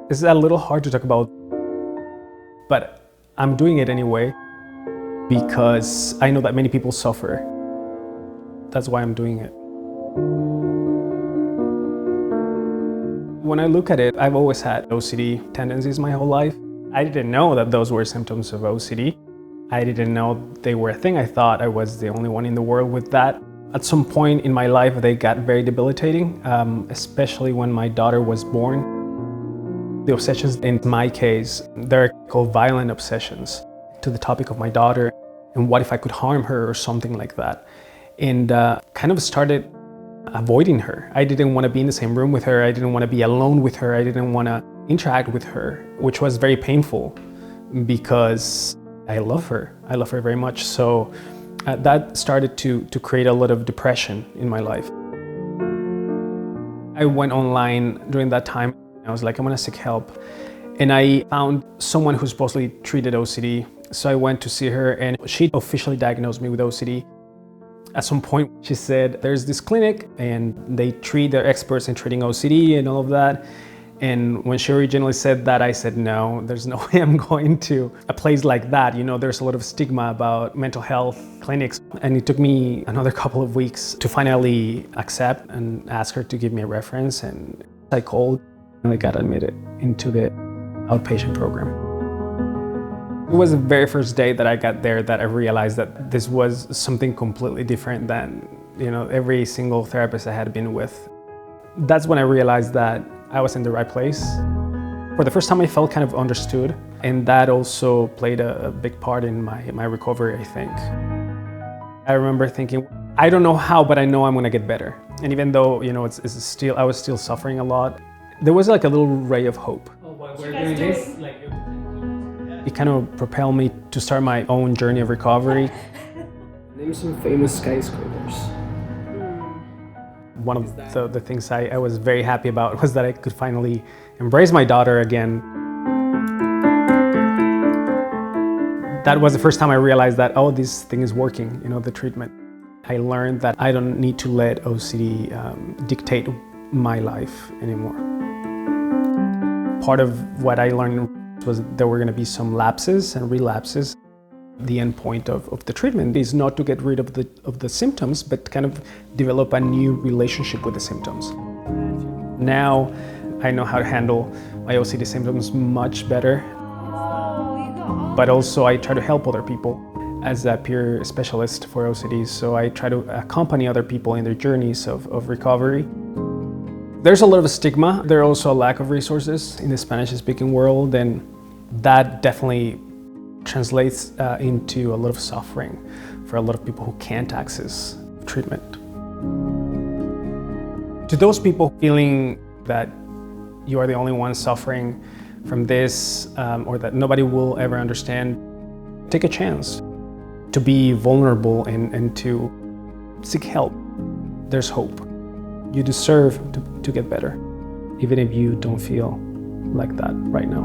It's a little hard to talk about, but I'm doing it anyway because I know that many people suffer. That's why I'm doing it. When I look at it, I've always had OCD tendencies my whole life. I didn't know that those were symptoms of OCD. I didn't know they were a thing. I thought I was the only one in the world with that. At some point in my life, they got very debilitating, especially when my daughter was born. The obsessions in my case, they're called violent obsessions to the topic of my daughter and what if I could harm her or something like that. And kind of started avoiding her. I didn't want to be in the same room with her. I didn't want to be alone with her. I didn't want to interact with her, which was very painful because I love her. I love her very much. So that started to create a lot of depression in my life. I went online during that time. I was like, I'm gonna seek help. And I found someone who supposedly treated OCD. So I went to see her and she officially diagnosed me with OCD. At some point, she said, there's this clinic and they're experts in treating OCD and all of that. And when she originally said that, I said, no, there's no way I'm going to a place like that. You know, there's a lot of stigma about mental health clinics. And it took me another couple of weeks to finally accept and ask her to give me a reference. And I called and I got admitted into the outpatient program. It was the very first day that I got there that I realized that this was something completely different than, every single therapist I had been with. That's when I realized that I was in the right place. For the first time, I felt kind of understood, and that also played a big part in my recovery, I think. I remember thinking, I don't know how, but I know I'm gonna get better. And even though, I was still suffering a lot, there was like a little ray of hope. Oh, while we're doing this, It kind of propelled me to start my own journey of recovery. Name some famous skyscrapers. One of the things I was very happy about was that I could finally embrace my daughter again. That was the first time I realized that, this thing is working, the treatment. I learned that I don't need to let OCD dictate my life anymore. Part of what I learned was there were going to be some lapses and relapses. The end point of the treatment is not to get rid of the symptoms, but kind of develop a new relationship with the symptoms. Now I know how to handle my OCD symptoms much better, but also I try to help other people as a peer specialist for OCD. So I try to accompany other people in their journeys of recovery. There's a lot of stigma. There's also a lack of resources in the Spanish-speaking world, and that definitely translates into a lot of suffering for a lot of people who can't access treatment. To those people feeling that you are the only one suffering from this, or that nobody will ever understand, take a chance to be vulnerable and to seek help. There's hope. You deserve to get better, even if you don't feel like that right now.